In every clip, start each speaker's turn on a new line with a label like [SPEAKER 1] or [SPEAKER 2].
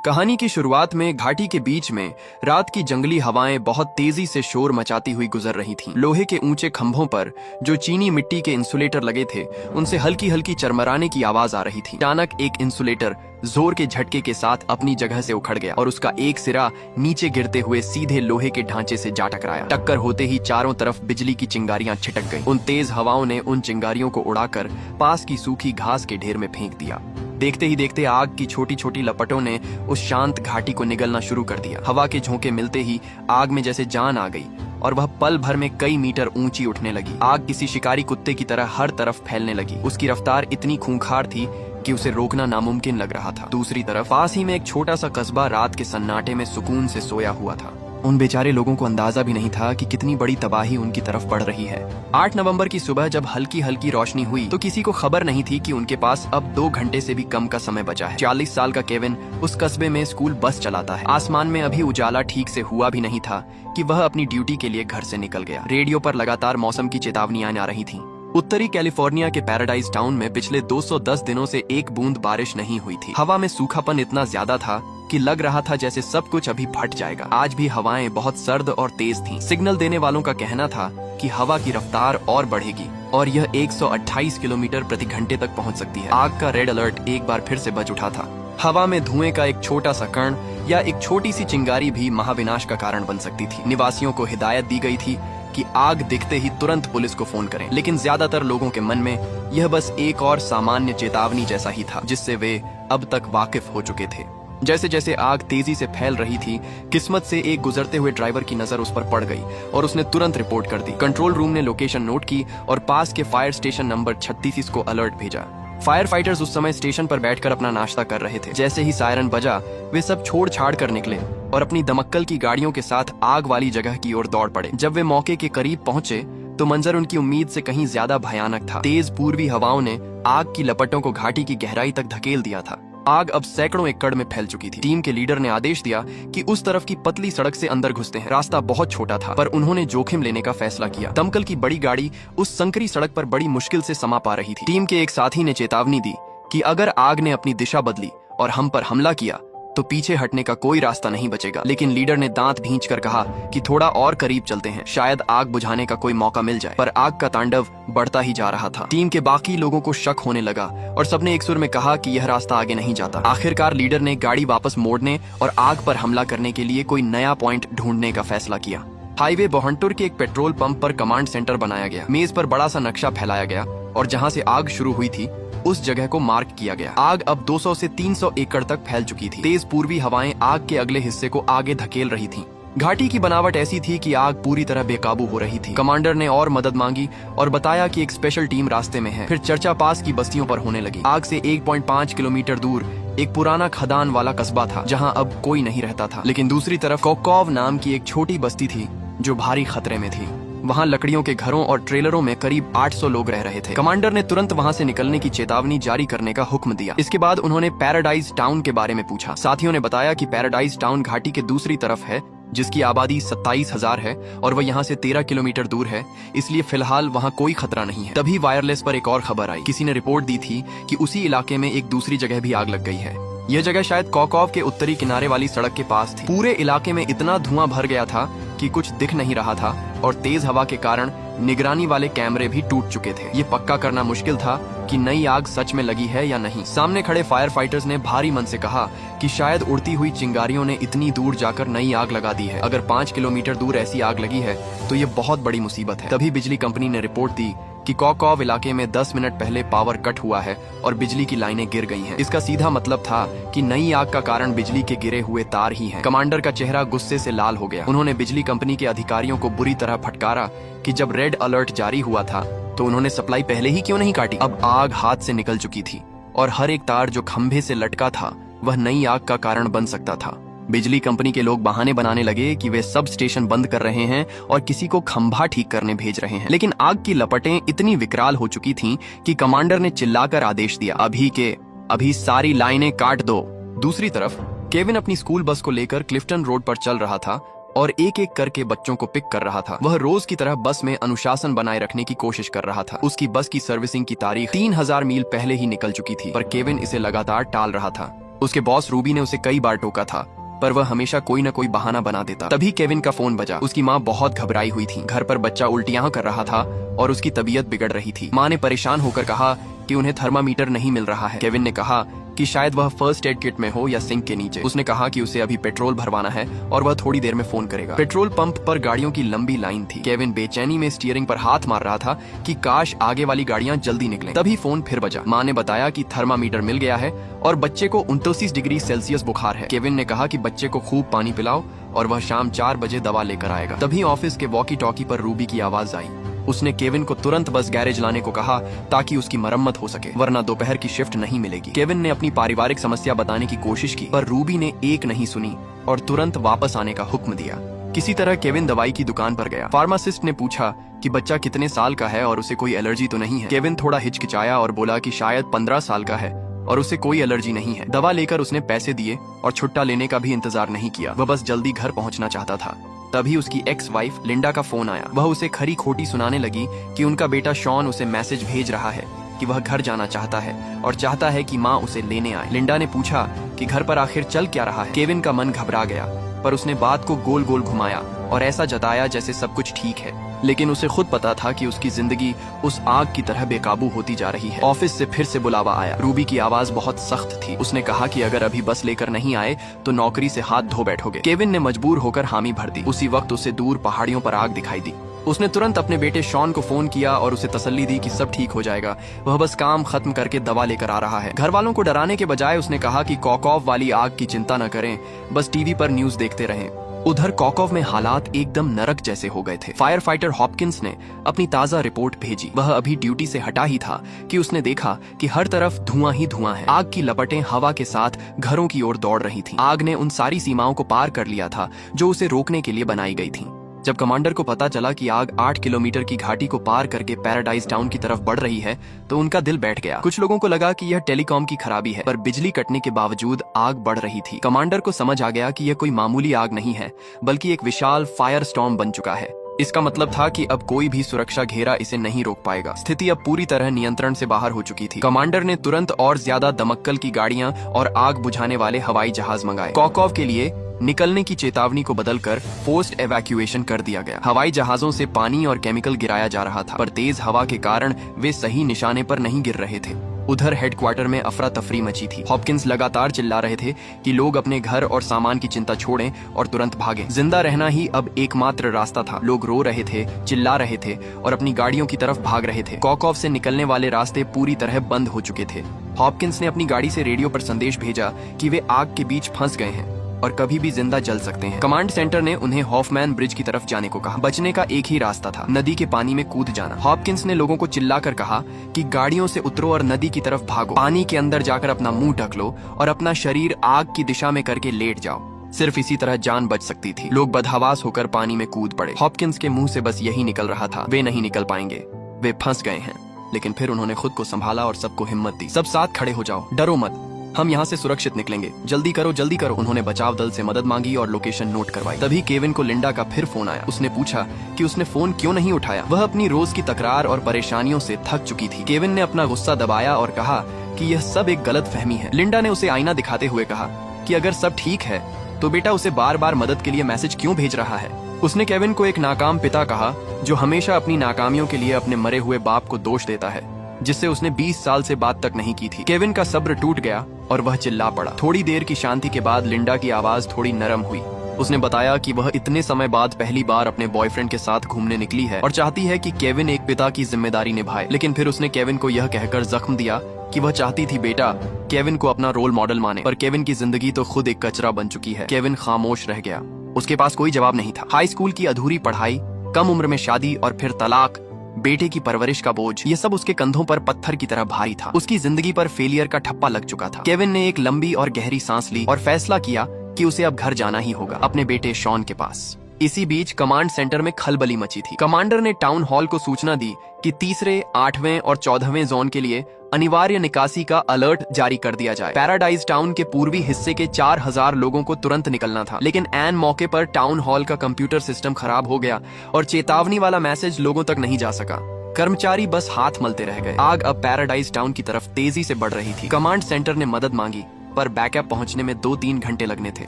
[SPEAKER 1] कहानी की शुरुआत में घाटी के बीच में रात की जंगली हवाएं बहुत तेजी से शोर मचाती हुई गुजर रही थीं। लोहे के ऊंचे खंभों पर जो चीनी मिट्टी के इंसुलेटर लगे थे उनसे हल्की हल्की चरमराने की आवाज आ रही थी। अचानक एक इंसुलेटर जोर के झटके के साथ अपनी जगह से उखड़ गया और उसका एक सिरा नीचे गिरते हुए सीधे लोहे के ढांचे से जा टकराया। टक्कर होते ही चारों तरफ बिजली की चिंगारियां छिटक गईं। उन तेज हवाओं ने उन चिंगारियों को उड़ाकर पास की सूखी घास के ढेर में फेंक दिया। देखते ही देखते आग की छोटी छोटी लपटों ने उस शांत घाटी को निगलना शुरू कर दिया। हवा के झोंके मिलते ही आग में जैसे जान आ गई और वह पल भर में कई मीटर ऊंची उठने लगी। आग किसी शिकारी कुत्ते की तरह हर तरफ फैलने लगी। उसकी रफ्तार इतनी खूंखार थी कि उसे रोकना नामुमकिन लग रहा था। दूसरी तरफ पास ही में एक छोटा सा कस्बा रात के सन्नाटे में सुकून से सोया हुआ था। उन बेचारे लोगों को अंदाजा भी नहीं था कि कितनी बड़ी तबाही उनकी तरफ बढ़ रही है। 8 नवंबर की सुबह जब हल्की हल्की रोशनी हुई तो किसी को खबर नहीं थी कि उनके पास अब 2 घंटे से भी कम का समय बचा है। 40 साल का केविन उस कस्बे में स्कूल बस चलाता है। आसमान में अभी उजाला ठीक से हुआ भी नहीं था कि वह अपनी ड्यूटी के लिए घर से निकल गया। रेडियो पर लगातार मौसम की चेतावनियां आ रही थीं। उत्तरी कैलिफोर्निया के पैराडाइज टाउन में पिछले 210 दिनों से एक बूंद बारिश नहीं हुई थी। हवा में सूखापन इतना ज्यादा था कि लग रहा था जैसे सब कुछ अभी फट जाएगा। आज भी हवाएं बहुत सर्द और तेज थीं। सिग्नल देने वालों का कहना था कि हवा की रफ्तार और बढ़ेगी और यह 128 किलोमीटर प्रति घंटे तक पहुंच सकती है। आग का रेड अलर्ट एक बार फिर से बज उठा था। हवा में धुएं का एक छोटा सा कण या एक छोटी सी चिंगारी भी महाविनाश का कारण बन सकती थी। निवासियों को हिदायत दी गई थी कि आग दिखते ही तुरंत पुलिस को फोन करें, लेकिन ज्यादातर लोगों के मन में यह बस एक और सामान्य चेतावनी जैसा ही था जिससे वे अब तक वाकिफ हो चुके थे। जैसे जैसे आग तेजी से फैल रही थी, किस्मत से एक गुजरते हुए ड्राइवर की नजर उस पर पड़ गई और उसने तुरंत रिपोर्ट कर दी। कंट्रोल रूम ने लोकेशन नोट की और पास के फायर स्टेशन नंबर 36 को अलर्ट भेजा। फायर फाइटर्स उस समय स्टेशन पर बैठकर अपना नाश्ता कर रहे थे। जैसे ही सायरन बजा वे सब छोड़ छाड़ कर निकले और अपनी दमक्कल की गाड़ियों के साथ आग वाली जगह की ओर दौड़ पड़े। जब वे मौके के करीब पहुंचे तो मंजर उनकी उम्मीद से कहीं ज्यादा भयानक था। तेज पूर्वी हवाओं ने आग की लपटों को घाटी की गहराई तक धकेल दिया था। आग अब सैकड़ों एकड़ में फैल चुकी थी। टीम के लीडर ने आदेश दिया कि उस तरफ की पतली सड़क से अंदर घुसते हैं। रास्ता बहुत छोटा था पर उन्होंने जोखिम लेने का फैसला किया। दमकल की बड़ी गाड़ी उस संकरी सड़क पर बड़ी मुश्किल से समा पा रही थी। टीम के एक साथी ने चेतावनी दी कि अगर आग ने अपनी दिशा बदली और हम पर हमला किया तो पीछे हटने का कोई रास्ता नहीं बचेगा। लेकिन लीडर ने दांत भींचकर कहा कि थोड़ा और करीब चलते हैं, शायद आग बुझाने का कोई मौका मिल जाए। पर आग का तांडव बढ़ता ही जा रहा था। टीम के बाकी लोगों को शक होने लगा और सबने एक सुर में कहा कि यह रास्ता आगे नहीं जाता। आखिरकार लीडर ने गाड़ी वापस मोड़ने और आग पर हमला करने के लिए कोई नया पॉइंट ढूंढने का फैसला किया। हाईवे बोहंटुर के एक पेट्रोल पंप पर कमांड सेंटर बनाया गया। मेज पर बड़ा सा नक्शा फैलाया गया और जहां से आग शुरू हुई थी उस जगह को मार्क किया गया। आग अब 200 से 300 एकड़ तक फैल चुकी थी। तेज पूर्वी हवाएं आग के अगले हिस्से को आगे धकेल रही थीं। घाटी की बनावट ऐसी थी कि आग पूरी तरह बेकाबू हो रही थी। कमांडर ने और मदद मांगी और बताया कि एक स्पेशल टीम रास्ते में है। फिर चर्चा पास की बस्तियों पर होने लगी। आग से 1.5 किलोमीटर दूर एक पुराना खदान वाला कस्बा था जहां अब कोई नहीं रहता था। लेकिन दूसरी तरफ कोकोव नाम की एक छोटी बस्ती थी जो भारी खतरे में थी। वहां लकड़ियों के घरों और ट्रेलरों में करीब 800 लोग रह रहे थे। कमांडर ने तुरंत वहां से निकलने की चेतावनी जारी करने का हुक्म दिया। इसके बाद उन्होंने पैराडाइज टाउन के बारे में पूछा। साथियों ने बताया कि पैराडाइज टाउन घाटी के दूसरी तरफ है जिसकी आबादी 27,000 है और वह यहाँ से 13 किलोमीटर दूर है, इसलिए फिलहाल वहाँ कोई खतरा नहीं है। तभी वायरलेस पर एक और खबर आई। किसी ने रिपोर्ट दी थी कि उसी इलाके में एक दूसरी जगह भी आग लग गई है। यह जगह शायद कोकोव के उत्तरी किनारे वाली सड़क के पास थी। पूरे इलाके में इतना धुआं भर गया था कि कुछ दिख नहीं रहा था और तेज हवा के कारण निगरानी वाले कैमरे भी टूट चुके थे। ये पक्का करना मुश्किल था कि नई आग सच में लगी है या नहीं। सामने खड़े फायर फाइटर्स ने भारी मन से कहा कि शायद उड़ती हुई चिंगारियों ने इतनी दूर जाकर नई आग लगा दी है। अगर 5 किलोमीटर दूर ऐसी आग लगी है तो ये बहुत बड़ी मुसीबत है। तभी बिजली कंपनी ने रिपोर्ट दी कि कोकोव इलाके में 10 मिनट पहले पावर कट हुआ है और बिजली की लाइनें गिर गई हैं। इसका सीधा मतलब था कि नई आग का कारण बिजली के गिरे हुए तार ही हैं। कमांडर का चेहरा गुस्से से लाल हो गया। उन्होंने बिजली कंपनी के अधिकारियों को बुरी तरह फटकारा कि जब रेड अलर्ट जारी हुआ था तो उन्होंने सप्लाई पहले ही क्यों नहीं काटी। अब आग हाथ से निकल चुकी थी और हर एक तार जो खंभे से लटका था वह नई आग का कारण बन सकता था। बिजली कंपनी के लोग बहाने बनाने लगे कि वे सब स्टेशन बंद कर रहे हैं और किसी को खंभा ठीक करने भेज रहे हैं। लेकिन आग की लपटें इतनी विकराल हो चुकी थीं कि कमांडर ने चिल्लाकर आदेश दिया, अभी के अभी सारी लाइनें काट दो। दूसरी तरफ केविन अपनी स्कूल बस को लेकर क्लिफ्टन रोड पर चल रहा था और एक एक करके बच्चों को पिक कर रहा था। वह रोज की तरह बस में अनुशासन बनाए रखने की कोशिश कर रहा था। उसकी बस की सर्विसिंग की तारीख 3000 मील पहले ही निकल चुकी थी, पर केविन इसे लगातार टाल रहा था। उसके बॉस रूबी ने उसे कई बार टोका था, पर वह हमेशा कोई न कोई बहाना बना देता। तभी केविन का फोन बजा। उसकी माँ बहुत घबराई हुई थी। घर पर बच्चा उल्टियां कर रहा था और उसकी तबीयत बिगड़ रही थी। माँ ने परेशान होकर कहा कि उन्हें थर्मामीटर नहीं मिल रहा है। केविन ने कहा कि शायद वह फर्स्ट एड किट में हो या सिंक के नीचे। उसने कहा कि उसे अभी पेट्रोल भरवाना है और वह थोड़ी देर में फोन करेगा। पेट्रोल पंप पर गाड़ियों की लंबी लाइन थी। केविन बेचैनी में स्टीयरिंग पर हाथ मार रहा था कि काश आगे वाली गाड़ियां जल्दी निकलें। तभी फोन फिर बजा। माँ ने बताया कि थर्मामीटर मिल गया है और बच्चे को 29 डिग्री सेल्सियस बुखार है। केविन ने कहा कि बच्चे को खूब पानी पिलाओ और वह शाम 4 बजे दवा लेकर आएगा। तभी ऑफिस के वॉकी टॉकी पर रूबी की आवाज आई। उसने केविन को तुरंत बस गैरेज लाने को कहा ताकि उसकी मरम्मत हो सके, वरना दोपहर की शिफ्ट नहीं मिलेगी। केविन ने अपनी पारिवारिक समस्या बताने की कोशिश की, पर रूबी ने एक नहीं सुनी और तुरंत वापस आने का हुक्म दिया। किसी तरह केविन दवाई की दुकान पर गया। फार्मासिस्ट ने पूछा कि बच्चा कितने साल का है और उसे कोई एलर्जी तो नहीं है। केविन थोड़ा हिचकिचाया और बोला कि शायद 15 साल का है और उसे कोई एलर्जी नहीं है। दवा लेकर उसने पैसे दिए और छुट्टा लेने का भी इंतजार नहीं किया। वह बस जल्दी घर पहुंचना चाहता था। तभी उसकी एक्स वाइफ लिंडा का फोन आया। वह उसे खरी खोटी सुनाने लगी कि उनका बेटा शॉन उसे मैसेज भेज रहा है कि वह घर जाना चाहता है और चाहता है कि माँ उसे लेने आए। लिंडा ने पूछा कि घर पर आखिर चल क्या रहा है। केविन का मन घबरा गया, पर उसने बात को गोल गोल घुमाया और ऐसा जताया जैसे सब कुछ ठीक है, लेकिन उसे खुद पता था कि उसकी जिंदगी उस आग की तरह बेकाबू होती जा रही है। ऑफिस से फिर से बुलावा आया। रूबी की आवाज बहुत सख्त थी। उसने कहा कि अगर अभी बस लेकर नहीं आए तो नौकरी से हाथ धो बैठोगे। केविन ने मजबूर होकर हामी भर दी। उसी वक्त उसे दूर पहाड़ियों पर आग दिखाई दी। उसने तुरंत अपने बेटे शॉन को फोन किया और उसे तसल्ली दी कि सब ठीक हो जाएगा, वह बस काम खत्म करके दवा लेकर आ रहा है। घर वालों को डराने के बजाय उसने कहा कि कॉकॉव वाली आग की चिंता न करें, बस टीवी पर न्यूज देखते रहें। उधर कॉकॉव में हालात एकदम नरक जैसे हो गए थे। फायर फाइटर हॉपकिंस ने अपनी ताजा रिपोर्ट भेजी। वह अभी ड्यूटी से हटा ही था कि उसने देखा कि हर तरफ धुआं ही धुआं है। आग की लपटें हवा के साथ घरों की ओर दौड़ रही थीं। आग ने उन सारी सीमाओं को पार कर लिया था जो उसे रोकने के लिए बनाई गई थीं। जब कमांडर को पता चला कि आग 8 किलोमीटर की घाटी को पार करके पैराडाइज टाउन की तरफ बढ़ रही है तो उनका दिल बैठ गया। कुछ लोगों को लगा कि यह टेलीकॉम की खराबी है, पर बिजली कटने के बावजूद आग बढ़ रही थी। कमांडर को समझ आ गया कि यह कोई मामूली आग नहीं है, बल्कि एक विशाल फायर स्टॉर्म बन चुका है। इसका मतलब था कि अब कोई भी सुरक्षा घेरा इसे नहीं रोक पाएगा। स्थिति अब पूरी तरह नियंत्रण से बाहर हो चुकी थी। कमांडर ने तुरंत और ज्यादा दमक्कल की गाड़ियां और आग बुझाने वाले हवाई जहाज मंगाए। कॉकॉव के लिए निकलने की चेतावनी को बदलकर फोर्स्ड एवैक्यूएशन कर दिया गया। हवाई जहाजों से पानी और केमिकल गिराया जा रहा था, पर तेज हवा के कारण वे सही निशाने पर नहीं गिर रहे थे। उधर हेडक्वार्टर में अफरा तफरी मची थी। हॉपकिंस लगातार चिल्ला रहे थे कि लोग अपने घर और सामान की चिंता छोड़ें और तुरंत भागें। जिंदा रहना ही अब एकमात्र रास्ता था। लोग रो रहे थे, चिल्ला रहे थे और अपनी गाड़ियों की तरफ भाग रहे थे। कॉकॉव से निकलने वाले रास्ते पूरी तरह बंद हो चुके थे। हॉपकिंस ने अपनी गाड़ी से रेडियो पर संदेश भेजा कि वे आग के बीच फंस गए हैं और कभी भी जिंदा जल सकते हैं। कमांड सेंटर ने उन्हें हॉफमैन ब्रिज की तरफ जाने को कहा। बचने का एक ही रास्ता था, नदी के पानी में कूद जाना। हॉपकिंस ने लोगों को चिल्लाकर कहा कि गाड़ियों से उतरो और नदी की तरफ भागो। पानी के अंदर जाकर अपना मुंह ढक लो और अपना शरीर आग की दिशा में करके लेट जाओ। सिर्फ इसी तरह जान बच सकती थी। लोग बदहवास होकर पानी में कूद पड़े। हॉपकिंस के मुंह से बस यही निकल रहा था, वे नहीं निकल पाएंगे, वे फंस गए हैं। लेकिन फिर उन्होंने खुद को संभाला और सबको हिम्मत दी। सब साथ खड़े हो जाओ, डरो मत, हम यहाँ से सुरक्षित निकलेंगे, जल्दी करो जल्दी करो। उन्होंने बचाव दल से मदद मांगी और लोकेशन नोट करवाई। तभी केविन को लिंडा का फिर फोन आया। उसने पूछा कि उसने फोन क्यों नहीं उठाया। वह अपनी रोज की तकरार और परेशानियों से थक चुकी थी। केविन ने अपना गुस्सा दबाया और कहा कि यह सब एक गलत फहमी है। लिंडा ने उसे आईना दिखाते हुए कहा कि अगर सब ठीक है तो बेटा उसे बार बार मदद के लिए मैसेज क्यों भेज रहा है। उसने केविन को एक नाकाम पिता कहा जो हमेशा अपनी नाकामियों के लिए अपने मरे हुए बाप को दोष देता है, जिससे उसने 20 साल से बात तक नहीं की थी। केविन का सब्र टूट गया और वह चिल्ला पड़ा। थोड़ी देर की शांति के बाद लिंडा की आवाज थोड़ी नरम हुई। उसने बताया कि वह इतने समय बाद पहली बार अपने बॉयफ्रेंड के साथ घूमने निकली है और चाहती है कि केविन एक पिता की जिम्मेदारी निभाए। लेकिन फिर उसने केविन को यह कहकर जख्म दिया कि वह चाहती थी बेटा केविन को अपना रोल मॉडल माने, पर केविन की जिंदगी तो खुद एक कचरा बन चुकी है। केविन खामोश रह गया। उसके पास कोई जवाब नहीं था। हाई स्कूल की अधूरी पढ़ाई, कम उम्र में शादी और फिर तलाक, बेटे की परवरिश का बोझ, ये सब उसके कंधों पर पत्थर की तरह भारी था। उसकी जिंदगी पर फेलियर का ठप्पा लग चुका था। केविन ने एक लंबी और गहरी सांस ली और फैसला किया कि उसे अब घर जाना ही होगा, अपने बेटे शॉन के पास। इसी बीच कमांड सेंटर में खलबली मची थी। कमांडर ने टाउन हॉल को सूचना दी कि 3रे, 8वें और 14वें जोन के लिए अनिवार्य निकासी का अलर्ट जारी कर दिया जाए। पैराडाइज टाउन के पूर्वी हिस्से के 4000 लोगों को तुरंत निकलना था, लेकिन ऐन मौके पर टाउन हॉल का कंप्यूटर सिस्टम खराब हो गया और चेतावनी वाला मैसेज लोगों तक नहीं जा सका। कर्मचारी बस हाथ मलते रह गए। आग अब पैराडाइज टाउन की तरफ तेजी से बढ़ रही थी। कमांड सेंटर ने मदद मांगी, पर बैकअप पहुंचने में 2-3 घंटे लगने थे।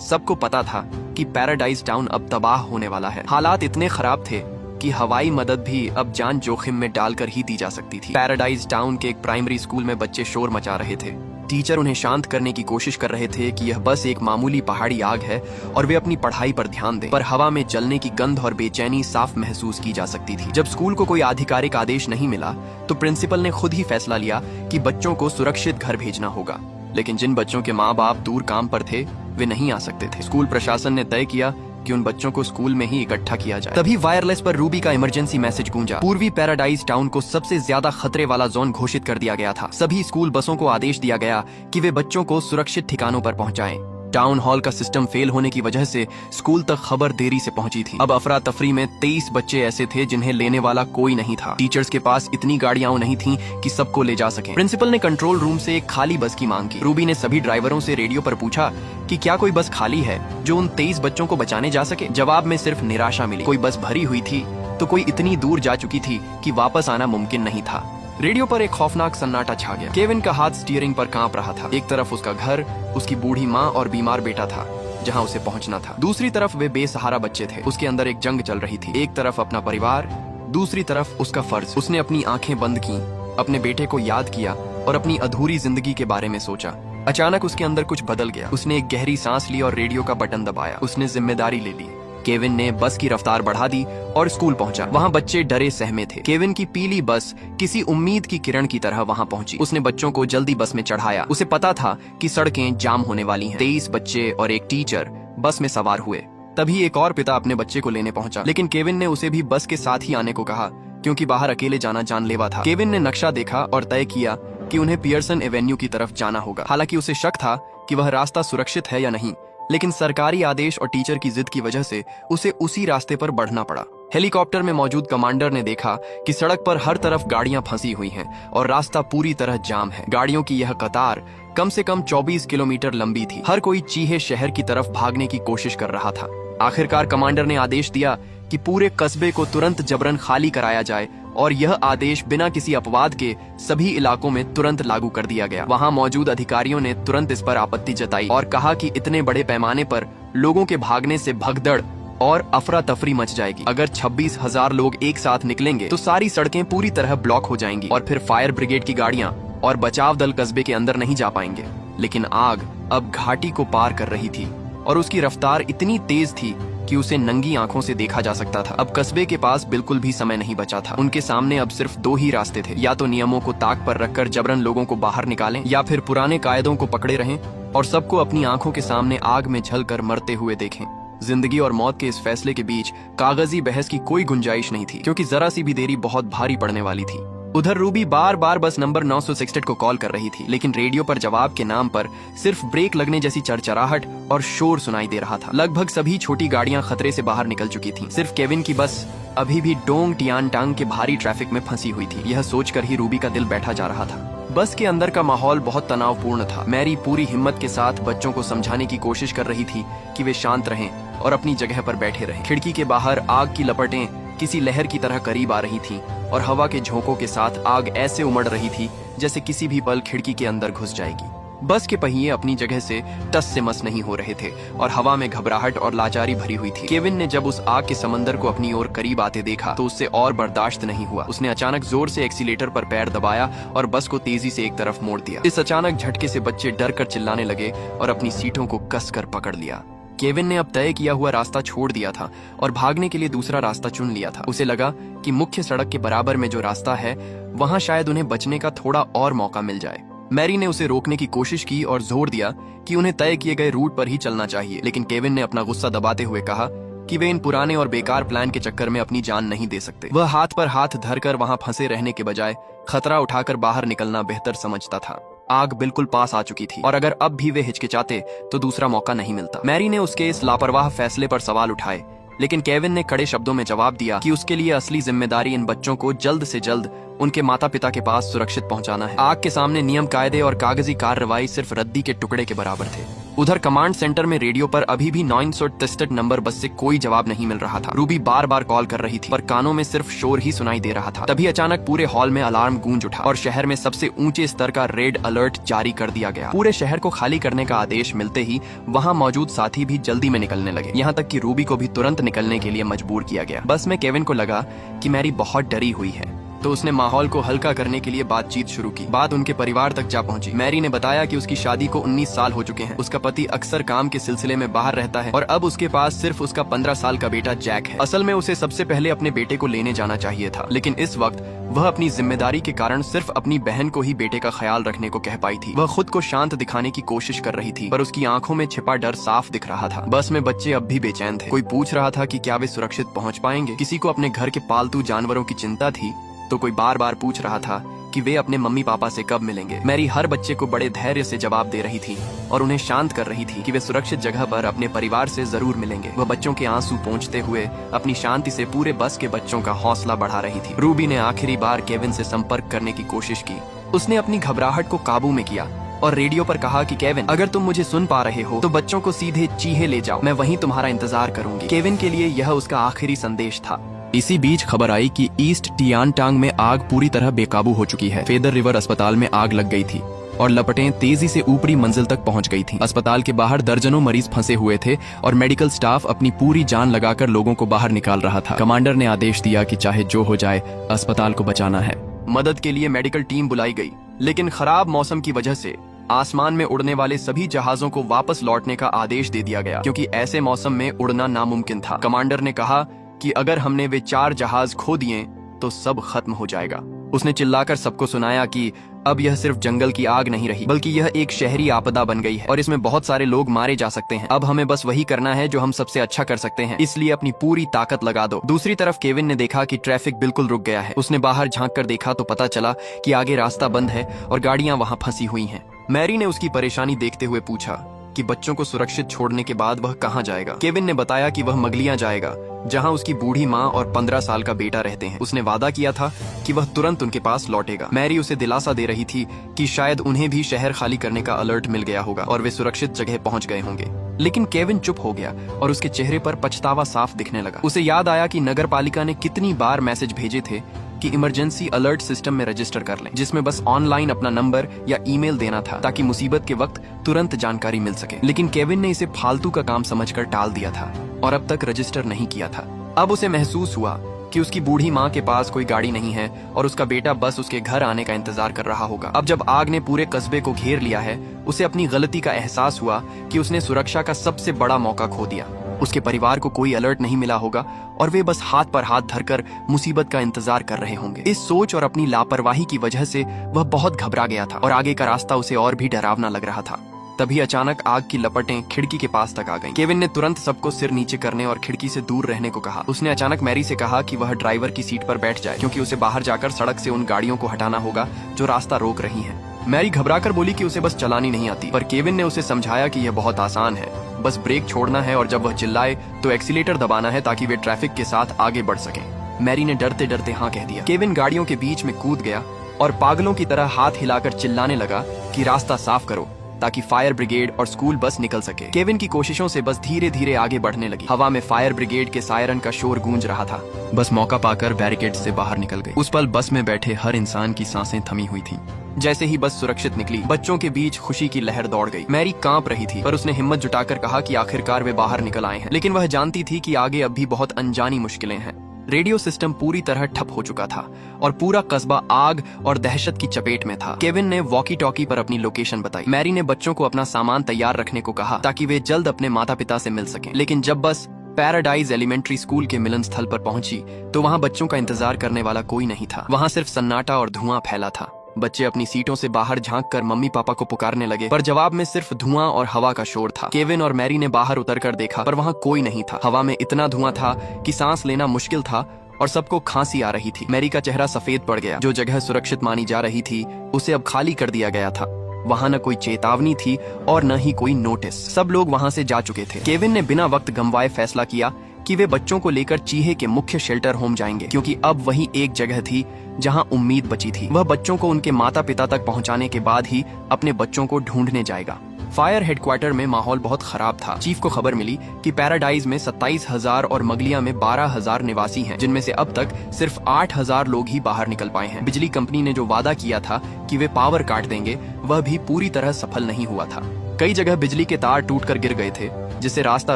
[SPEAKER 1] सबको पता था कि पैराडाइज टाउन अब तबाह होने वाला है। हालात इतने खराब थे कि हवाई मदद भी अब जान जोखिम में डालकर ही दी जा सकती थी। पैराडाइज टाउन के एक प्राइमरी स्कूल में बच्चे शोर मचा रहे थे। टीचर उन्हें शांत करने की कोशिश कर रहे थे कि यह बस एक मामूली पहाड़ी आग है और वे अपनी पढ़ाई पर ध्यान दें, पर हवा में जलने की गंध और बेचैनी साफ महसूस की जा सकती थी। जब स्कूल को कोई आधिकारिक आदेश नहीं मिला तो प्रिंसिपल ने खुद ही फैसला लिया कि बच्चों को सुरक्षित घर भेजना होगा। लेकिन जिन बच्चों के माँ बाप दूर काम पर थे वे नहीं आ सकते थे। स्कूल प्रशासन ने तय किया कि उन बच्चों को स्कूल में ही इकट्ठा किया जाए। तभी वायरलेस पर रूबी का इमरजेंसी मैसेज गूंजा। पूर्वी पैराडाइज टाउन को सबसे ज्यादा खतरे वाला जोन घोषित कर दिया गया था। सभी स्कूल बसों को आदेश दिया गया कि वे बच्चों को सुरक्षित ठिकानों पर पहुंचाएं। टाउन हॉल का सिस्टम फेल होने की वजह से स्कूल तक खबर देरी से पहुंची थी। अब अफरा तफरी में 23 बच्चे ऐसे थे जिन्हें लेने वाला कोई नहीं था। टीचर्स के पास इतनी गाड़ियां नहीं थीं कि सबको ले जा सकें। प्रिंसिपल ने कंट्रोल रूम से एक खाली बस की मांग की। रूबी ने सभी ड्राइवरों से रेडियो पर पूछा कि क्या कोई बस खाली है जो उन 23 बच्चों को बचाने जा सके। जवाब में सिर्फ निराशा मिली। कोई बस भरी हुई थी तो कोई इतनी दूर जा चुकी थी कि वापस आना मुमकिन नहीं था। रेडियो पर एक खौफनाक सन्नाटा छा गया। केविन का हाथ स्टीयरिंग पर कांप रहा था। एक तरफ उसका घर, उसकी बूढ़ी माँ और बीमार बेटा था जहाँ उसे पहुँचना था। दूसरी तरफ वे बेसहारा बच्चे थे। उसके अंदर एक जंग चल रही थी। एक तरफ अपना परिवार, दूसरी तरफ उसका फर्ज। उसने अपनी आंखें बंद की, अपने बेटे को याद किया और अपनी अधूरी जिंदगी के बारे में सोचा। अचानक उसके अंदर कुछ बदल गया। उसने एक गहरी सांस ली और रेडियो का बटन दबाया। उसने जिम्मेदारी ले ली। केविन ने बस की रफ्तार बढ़ा दी और स्कूल पहुंचा। वहां बच्चे डरे सहमे थे। केविन की पीली बस किसी उम्मीद की किरण की तरह वहां पहुंची। उसने बच्चों को जल्दी बस में चढ़ाया। उसे पता था कि सड़कें जाम होने वाली हैं। 23 बच्चे और एक टीचर बस में सवार हुए। तभी एक और पिता अपने बच्चे को लेने पहुंचा, लेकिन केविन ने उसे भी बस के साथ ही आने को कहा क्योंकि बाहर अकेले जाना जानलेवा था। केविन ने नक्शा देखा और तय किया कि उन्हें पियर्सन एवेन्यू की तरफ जाना होगा। हालांकि उसे शक था कि वह रास्ता सुरक्षित है या नहीं, लेकिन सरकारी आदेश और टीचर की जिद की वजह से उसे उसी रास्ते पर बढ़ना पड़ा। हेलीकॉप्टर में मौजूद कमांडर ने देखा कि सड़क पर हर तरफ गाड़ियां फंसी हुई हैं और रास्ता पूरी तरह जाम है। गाड़ियों की यह कतार कम से कम 24 किलोमीटर लंबी थी। हर कोई चीहे शहर की तरफ भागने की कोशिश कर रहा था। आखिरकार कमांडर ने आदेश दिया कि पूरे कस्बे को तुरंत जबरन खाली कराया जाए और यह आदेश बिना किसी अपवाद के सभी इलाकों में तुरंत लागू कर दिया गया। वहां मौजूद अधिकारियों ने तुरंत इस पर आपत्ति जताई और कहा कि इतने बड़े पैमाने पर लोगों के भागने से भगदड़ और अफरा तफरी मच जाएगी। अगर 26,000 लोग एक साथ निकलेंगे तो सारी सड़कें पूरी तरह ब्लॉक हो जाएंगी और फिर फायर ब्रिगेड की गाड़ियां और बचाव दल कस्बे के अंदर नहीं जा पाएंगे। लेकिन आग अब घाटी को पार कर रही थी और उसकी रफ्तार इतनी तेज थी कि उसे नंगी आंखों से देखा जा सकता था। अब कस्बे के पास बिल्कुल भी समय नहीं बचा था। उनके सामने अब सिर्फ 2 ही रास्ते थे, या तो नियमों को ताक पर रखकर जबरन लोगों को बाहर निकालें या फिर पुराने कायदों को पकड़े रहें और सबको अपनी आंखों के सामने आग में झलकर मरते हुए देखें। जिंदगी और मौत के इस फैसले के बीच कागजी बहस की कोई गुंजाइश नहीं थी, क्योंकि जरा सी भी देरी बहुत भारी पड़ने वाली थी। उधर रूबी बार बार बस नंबर 966 को कॉल कर रही थी, लेकिन रेडियो पर जवाब के नाम पर सिर्फ ब्रेक लगने जैसी चरचराहट और शोर सुनाई दे रहा था। लगभग सभी छोटी गाड़ियां खतरे से बाहर निकल चुकी थीं। सिर्फ केविन की बस अभी भी डोंग टियान टांग के भारी ट्रैफिक में फंसी हुई थी। यह सोचकर ही रूबी का दिल बैठा जा रहा था। बस के अंदर का माहौल बहुत तनावपूर्ण था। मैरी पूरी हिम्मत के साथ बच्चों को समझाने की कोशिश कर रही थी कि वे शांत रहें और अपनी जगह पर बैठे रहें। खिड़की के बाहर आग की लपटें किसी लहर की तरह करीब आ रही थीं और हवा के झोंकों के साथ आग ऐसे उमड़ रही थी जैसे किसी भी पल खिड़की के अंदर घुस जाएगी। बस के पहिए अपनी जगह से टस से मस नहीं हो रहे थे और हवा में घबराहट और लाचारी भरी हुई थी। केविन ने जब उस आग के समंदर को अपनी ओर करीब आते देखा तो उससे और बर्दाश्त नहीं हुआ। उसने अचानक जोर से एक्सीलेटर पर पैर दबाया और बस को तेजी से एक तरफ मोड़ दिया। इस अचानक झटके से बच्चे डर कर चिल्लाने लगे और अपनी सीटों को कसकर पकड़ लिया। केविन ने अब तय किया हुआ रास्ता छोड़ दिया था और भागने के लिए दूसरा रास्ता चुन लिया था। उसे लगा कि मुख्य सड़क के बराबर में जो रास्ता है वहां शायद उन्हें बचने का थोड़ा और मौका मिल जाए। मैरी ने उसे रोकने की कोशिश की और जोर दिया कि उन्हें तय किए गए रूट पर ही चलना चाहिए, लेकिन केविन ने अपना गुस्सा दबाते हुए कहा कि वे इन पुराने और बेकार प्लान के चक्कर में अपनी जान नहीं दे सकते। वह हाथ पर हाथ धरकर वहां फंसे रहने के बजाय खतरा उठाकर बाहर निकलना बेहतर समझता था। आग बिल्कुल पास आ चुकी थी और अगर अब भी वे हिचकिचाते तो दूसरा मौका नहीं मिलता। मैरी ने उसके इस लापरवाह फैसले पर सवाल उठाए, लेकिन केविन ने कड़े शब्दों में जवाब दिया कि उसके लिए असली जिम्मेदारी इन बच्चों को जल्द से जल्द उनके माता पिता के पास सुरक्षित पहुंचाना है। आग के सामने नियम, कायदे और कागजी कार्रवाई सिर्फ रद्दी के टुकड़े के बराबर थे। उधर कमांड सेंटर में रेडियो पर अभी भी 963 नंबर बस से कोई जवाब नहीं मिल रहा था। रूबी बार बार कॉल कर रही थी पर कानों में सिर्फ शोर ही सुनाई दे रहा था। तभी अचानक पूरे हॉल में अलार्म गूंज उठा और शहर में सबसे ऊंचे स्तर का रेड अलर्ट जारी कर दिया गया। पूरे शहर को खाली करने का आदेश मिलते ही वहाँ मौजूद साथी भी जल्दी में निकलने लगे। यहाँ तक कि रूबी को भी तुरंत निकलने के लिए मजबूर किया गया। बस में केविन को लगा कि मैरी बहुत डरी हुई है, तो उसने माहौल को हल्का करने के लिए बातचीत शुरू की। बात उनके परिवार तक जा पहुंची। मैरी ने बताया कि उसकी शादी को 19 साल हो चुके हैं। उसका पति अक्सर काम के सिलसिले में बाहर रहता है और अब उसके पास सिर्फ उसका 15 साल का बेटा जैक है। असल में उसे सबसे पहले अपने बेटे को लेने जाना चाहिए था, लेकिन इस वक्त वह अपनी जिम्मेदारी के कारण सिर्फ अपनी बहन को ही बेटे का ख्याल रखने को कह पाई थी। वह खुद को शांत दिखाने की कोशिश कर रही थी, पर उसकी आंखों में छिपा डर साफ दिख रहा था। बस में बच्चे अब भी बेचैन थे। कोई पूछ रहा था कि क्या वे सुरक्षित पहुंच पाएंगे। किसी को अपने घर के पालतू जानवरों की चिंता थी, तो कोई बार बार पूछ रहा था कि वे अपने मम्मी पापा से कब मिलेंगे। मैरी हर बच्चे को बड़े धैर्य से जवाब दे रही थी और उन्हें शांत कर रही थी कि वे सुरक्षित जगह पर अपने परिवार से जरूर मिलेंगे। वह बच्चों के आंसू पोंछते हुए अपनी शांति से पूरे बस के बच्चों का हौसला बढ़ा रही थी। रूबी ने आखिरी बार केविन से संपर्क करने की कोशिश की। उसने अपनी घबराहट को काबू में किया और रेडियो पर कहा कि केविन, अगर तुम मुझे सुन पा रहे हो तो बच्चों को सीधे चीहे ले जाओ, मैं वहीं तुम्हारा इंतजार करूंगी। केविन के लिए यह उसका आखिरी संदेश था। इसी बीच खबर आई कि ईस्ट टियानटांग में आग पूरी तरह बेकाबू हो चुकी है। फेदर रिवर अस्पताल में आग लग गई थी और लपटें तेजी से ऊपरी मंजिल तक पहुंच गई थीं। अस्पताल के बाहर दर्जनों मरीज फंसे हुए थे और मेडिकल स्टाफ अपनी पूरी जान लगाकर लोगों को बाहर निकाल रहा था। कमांडर ने आदेश दिया कि चाहे जो हो जाए, अस्पताल को बचाना है। मदद के लिए मेडिकल टीम बुलाई गई, लेकिन खराब मौसम की वजह से आसमान में उड़ने वाले सभी जहाजों को वापस लौटने का आदेश दे दिया गया, क्योंकि ऐसे मौसम में उड़ना नामुमकिन था। कमांडर ने कहा कि अगर हमने वे 4 जहाज खो दिए तो सब खत्म हो जाएगा। उसने चिल्लाकर सबको सुनाया कि अब यह सिर्फ जंगल की आग नहीं रही, बल्कि यह एक शहरी आपदा बन गई है और इसमें बहुत सारे लोग मारे जा सकते हैं। अब हमें बस वही करना है जो हम सबसे अच्छा कर सकते हैं, इसलिए अपनी पूरी ताकत लगा दो। दूसरी तरफ केविन ने देखा कि ट्रैफिक बिल्कुल रुक गया है। उसने बाहर झांक कर देखा तो पता चला कि आगे रास्ता बंद है और गाड़ियां वहां फंसी हुई हैं। मैरी ने उसकी परेशानी देखते हुए पूछा कि बच्चों को सुरक्षित छोड़ने के बाद वह कहाँ जाएगा। केविन ने बताया कि वह मगलियां जाएगा, जहां उसकी बूढ़ी माँ और 15 साल का बेटा रहते हैं। उसने वादा किया था कि वह तुरंत उनके पास लौटेगा। मैरी उसे दिलासा दे रही थी कि शायद उन्हें भी शहर खाली करने का अलर्ट मिल गया होगा और वे सुरक्षित जगह पहुंच गए होंगे। लेकिन केविन चुप हो गया और उसके चेहरे पर पछतावा साफ दिखने लगा। उसे याद आया कि नगर पालिका ने कितनी बार मैसेज भेजे थे कि इमरजेंसी अलर्ट सिस्टम में रजिस्टर कर लें, जिसमें बस ऑनलाइन अपना नंबर या ईमेल देना था ताकि मुसीबत के वक्त तुरंत जानकारी मिल सके। लेकिन केविन ने इसे फालतू का काम समझकर टाल दिया था और अब तक रजिस्टर नहीं किया था। अब उसे महसूस हुआ कि उसकी बूढ़ी माँ के पास कोई गाड़ी नहीं है और उसका बेटा बस उसके घर आने का इंतजार कर रहा होगा। अब जब आग ने पूरे कस्बे को घेर लिया है, उसे अपनी गलती का एहसास हुआ कि उसने सुरक्षा का सबसे बड़ा मौका खो दिया। उसके परिवार को कोई अलर्ट नहीं मिला होगा और वे बस हाथ पर हाथ धरकर मुसीबत का इंतजार कर रहे होंगे। इस सोच और अपनी लापरवाही की वजह से वह बहुत घबरा गया था और आगे का रास्ता उसे और भी डरावना लग रहा था। तभी अचानक आग की लपटें खिड़की के पास तक आ गईं। केविन ने तुरंत सबको सिर नीचे करने और खिड़की से दूर रहने को कहा। उसने अचानक मैरी से कहा कि वह ड्राइवर की सीट पर बैठ जाए, क्योंकि उसे बाहर जाकर सड़क से उन गाड़ियों को हटाना होगा जो रास्ता रोक रही हैं। मैरी घबराकर बोली कि उसे बस चलानी नहीं आती, पर केविन ने उसे समझाया कि यह बहुत आसान है, बस ब्रेक छोड़ना है और जब वह चिल्लाए तो एक्सीलेटर दबाना है ताकि वे ट्रैफिक के साथ आगे बढ़ सकें। मैरी ने डरते डरते हाँ कह दिया। केविन गाड़ियों के बीच में कूद गया और पागलों की तरह हाथ हिलाकर चिल्लाने लगा कि रास्ता साफ करो ताकि फायर ब्रिगेड और स्कूल बस निकल सके। केविन की कोशिशों से बस धीरे धीरे आगे बढ़ने लगी। हवा में फायर ब्रिगेड के सायरन का शोर गूंज रहा था। बस मौका पाकर बैरिकेड से बाहर निकल गई। उस पल बस में बैठे हर इंसान की सांसें थमी हुई थीं। जैसे ही बस सुरक्षित निकली, बच्चों के बीच खुशी की लहर दौड़ गई। मैरी कांप रही थी, पर उसने हिम्मत जुटाकर कहा कि आखिरकार वे बाहर निकल आए हैं। लेकिन वह जानती थी कि आगे अब भी बहुत अनजानी मुश्किलें हैं। रेडियो सिस्टम पूरी तरह ठप हो चुका था और पूरा कस्बा आग और दहशत की चपेट में था। केविन ने वॉकी टॉकी पर अपनी लोकेशन बताई। मैरी ने बच्चों को अपना सामान तैयार रखने को कहा ताकि वे जल्द अपने माता पिता से मिल सकें। लेकिन जब बस पैराडाइज एलिमेंट्री स्कूल के मिलन स्थल पर पहुंची तो वहां बच्चों का इंतजार करने वाला कोई नहीं था। वहां सिर्फ सन्नाटा और धुआं फैला था। बच्चे अपनी सीटों से बाहर झांककर मम्मी पापा को पुकारने लगे, पर जवाब में सिर्फ धुआं और हवा का शोर था। केविन और मैरी ने बाहर उतरकर देखा, पर वहां कोई नहीं था। हवा में इतना धुआं था कि सांस लेना मुश्किल था और सबको खांसी आ रही थी। मैरी का चेहरा सफेद पड़ गया। जो जगह सुरक्षित मानी जा रही थी उसे अब खाली कर दिया गया था। वहां न कोई चेतावनी थी और न ही कोई नोटिस। सब लोग वहां से जा चुके थे। केविन ने बिना वक्त गंवाए फैसला किया कि वे बच्चों को लेकर चीहे के मुख्य शेल्टर होम जाएंगे, क्योंकि अब वही एक जगह थी जहां उम्मीद बची थी। वह बच्चों को उनके माता पिता तक पहुंचाने के बाद ही अपने बच्चों को ढूंढने जाएगा। फायर हेडक्वार्टर में माहौल बहुत खराब था। चीफ को खबर मिली कि पैराडाइज में 27,000 और मगलिया में 12,000 निवासी हैं, जिनमें से अब तक सिर्फ 8,000 लोग ही बाहर निकल पाए हैं। बिजली कंपनी ने जो वादा किया था कि वे पावर काट देंगे, वह भी पूरी तरह सफल नहीं हुआ था। कई जगह बिजली के तार टूटकर गिर गए थे, जिससे रास्ता